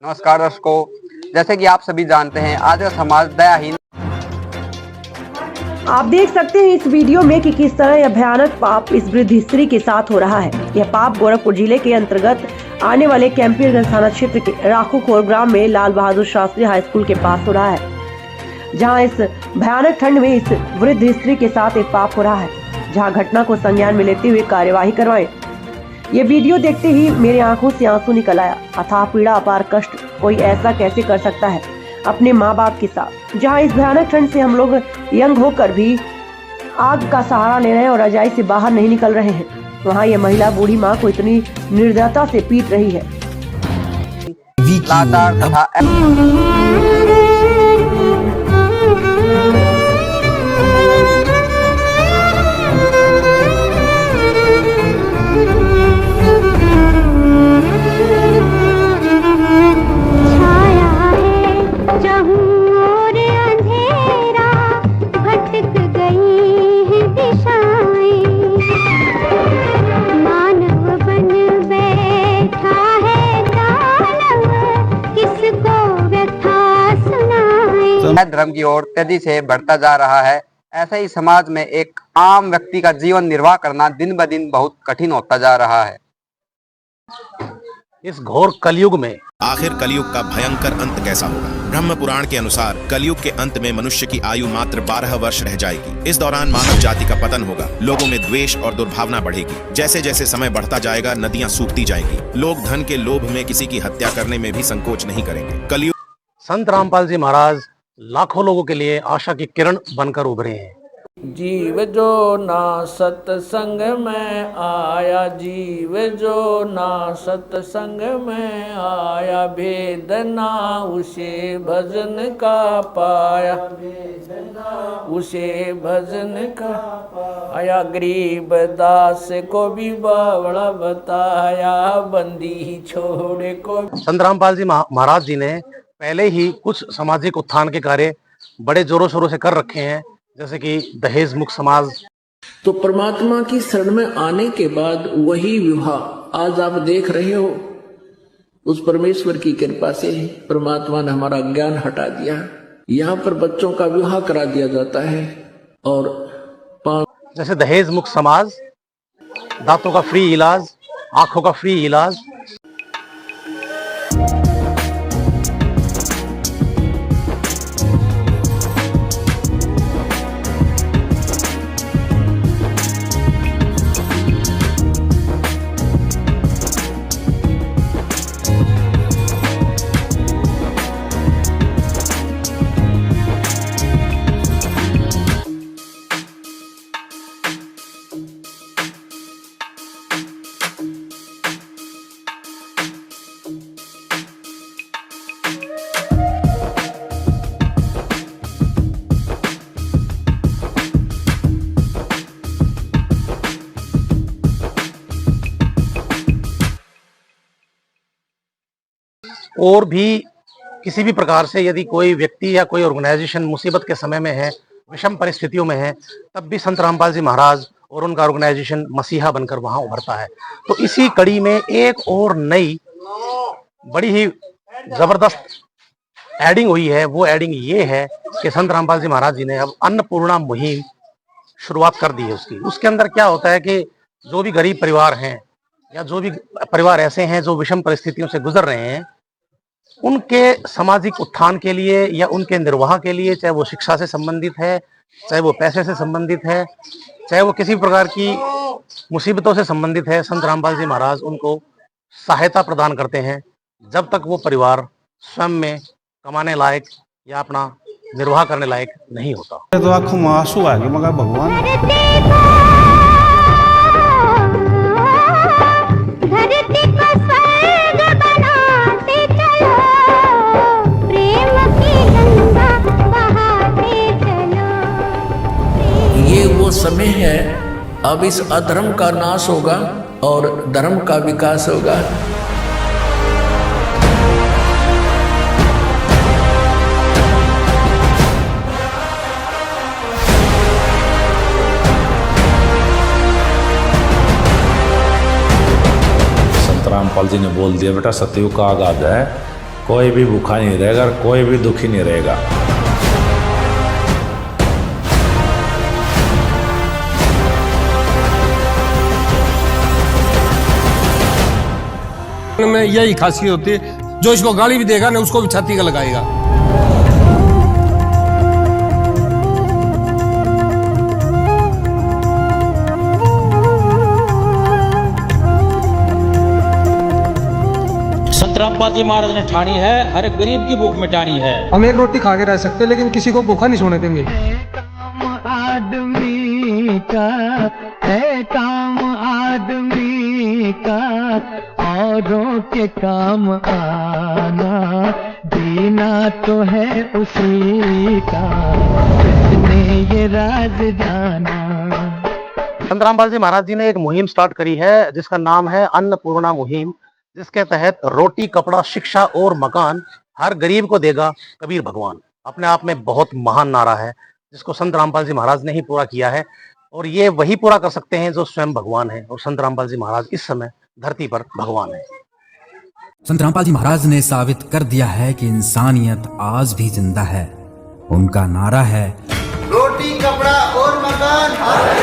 नमस्कार दर्शकों, जैसे कि आप सभी जानते हैं आज का समाज दयाहीन। आप देख सकते हैं इस वीडियो में कि किस तरह यह भयानक पाप इस वृद्ध स्त्री के साथ हो रहा है। यह पाप गोरखपुर जिले के अंतर्गत आने वाले कैंपियरगंज थाना क्षेत्र के राखोखोर ग्राम में लाल बहादुर शास्त्री हाई स्कूल के पास हो रहा है, जहां इस भयानक ठंड में इस वृद्ध स्त्री के साथ एक पाप हो रहा है। जहां घटना को संज्ञान में लेते हुए कार्यवाही करवाएं। ये वीडियो देखते ही मेरी आंखों से आंसू निकल आया। अथाह पीड़ा, अपार कष्ट, कोई ऐसा कैसे कर सकता है अपने माँ बाप के साथ। जहाँ इस भयानक ठंड से हम लोग यंग होकर भी आग का सहारा ले रहे हैं और रजाई से बाहर नहीं निकल रहे हैं, वहाँ ये महिला बूढ़ी माँ को इतनी निर्दयता से पीट रही है। लाचार तथा धर्म की ओर तेजी से बढ़ता जा रहा है। ऐसे ही समाज में एक आम व्यक्ति का जीवन निर्वाह करना दिन ब दिन बहुत कठिन होता जा रहा है। इस घोर कलयुग में आखिर कलयुग का भयंकर अंत कैसा होगा? ब्रह्म पुराण के अनुसार कलयुग के अंत में मनुष्य की आयु मात्र 12 वर्ष रह जाएगी। इस दौरान मानव जाति का पतन होगा, लोगों में द्वेष और दुर्भावना बढ़ेगी। जैसे जैसे समय बढ़ता जाएगा नदियां सूखती जाएंगी। लोग धन के लोभ में किसी की हत्या करने में भी संकोच नहीं करेंगे। कलयुग संत रामपाल जी महाराज लाखों लोगों के लिए आशा की किरण बनकर उभरे हैं। जीव जो ना सत्संग में आया, जीव जो ना सत्संग में आया, भेद ना उसे भजन का पाया, उसे भजन का आया। गरीब दास को भी बावड़ा बताया, बंदी छोड़े को। संत रामपाल जी महाराज जी ने पहले ही कुछ सामाजिक उत्थान के कार्य बड़े जोरों शोरों से कर रखे हैं, जैसे कि दहेज मुक्त समाज। तो परमात्मा की शरण में आने के बाद वही विवाह आज आप देख रहे हो, उस परमेश्वर की कृपा से परमात्मा ने हमारा ज्ञान हटा दिया। यहाँ पर बच्चों का विवाह करा दिया जाता है। और जैसे दहेज मुक्त समाज, दांतों का फ्री इलाज, आंखों का फ्री इलाज। और भी किसी भी प्रकार से यदि कोई व्यक्ति या कोई ऑर्गेनाइजेशन मुसीबत के समय में है, विषम परिस्थितियों में है, तब भी संत रामपाल जी महाराज और उनका ऑर्गेनाइजेशन मसीहा बनकर वहां उभरता है। तो इसी कड़ी में एक और नई बड़ी ही जबरदस्त एडिंग हुई है। वो एडिंग ये है कि संत रामपाल जी महाराज जी ने अब अन्नपूर्णा मुहिम शुरुआत कर दी है। उसके अंदर क्या होता है कि जो भी गरीब परिवार हैं या जो भी परिवार ऐसे हैं जो विषम परिस्थितियों से गुजर रहे हैं, उनके सामाजिक उत्थान के लिए या उनके निर्वाह के लिए, चाहे वो शिक्षा से संबंधित है, चाहे वो पैसे से संबंधित है, चाहे वो किसी प्रकार की मुसीबतों से संबंधित है, संत रामपाल जी महाराज उनको सहायता प्रदान करते हैं जब तक वो परिवार स्वयं में कमाने लायक या अपना निर्वाह करने लायक नहीं होता। तो आंखों में आंसू आ गए, मगर भगवान समय है, अब इस अधर्म का नाश होगा और धर्म का विकास होगा। रामपाल जी ने बोल दिया, बेटा सतयुग का आगाज है, कोई भी भूखा नहीं रहेगा और कोई भी दुखी नहीं रहेगा। में यही खासियत होती है, जो इसको गाली भी देगा ना उसको भी छाती का लगाएगा। संत रामपाल जी महाराज ने ठानी है, हर एक गरीब की भूख मिटानी है। हम एक रोटी खा के रह सकते लेकिन किसी को भूखा नहीं सोने देंगे। आदमी का है काम आदमी का, औरों के काम आना, जीना तो है उसी का, जिसने ये राज जाना। संत रामपाल जी महाराज जी ने एक मुहिम स्टार्ट करी है जिसका नाम है अन्नपूर्णा मुहिम, जिसके तहत रोटी, कपड़ा, शिक्षा और मकान हर गरीब को देगा कबीर भगवान। अपने आप में बहुत महान नारा है जिसको संत रामपाल जी महाराज ने ही पूरा किया है, और ये वही पूरा कर सकते हैं जो स्वयं भगवान है, और संत रामपाल जी महाराज इस समय धरती पर भगवान है। संत रामपाल जी महाराज ने साबित कर दिया है कि इंसानियत आज भी जिंदा है। उनका नारा है, रोटी, कपड़ा और मकान हर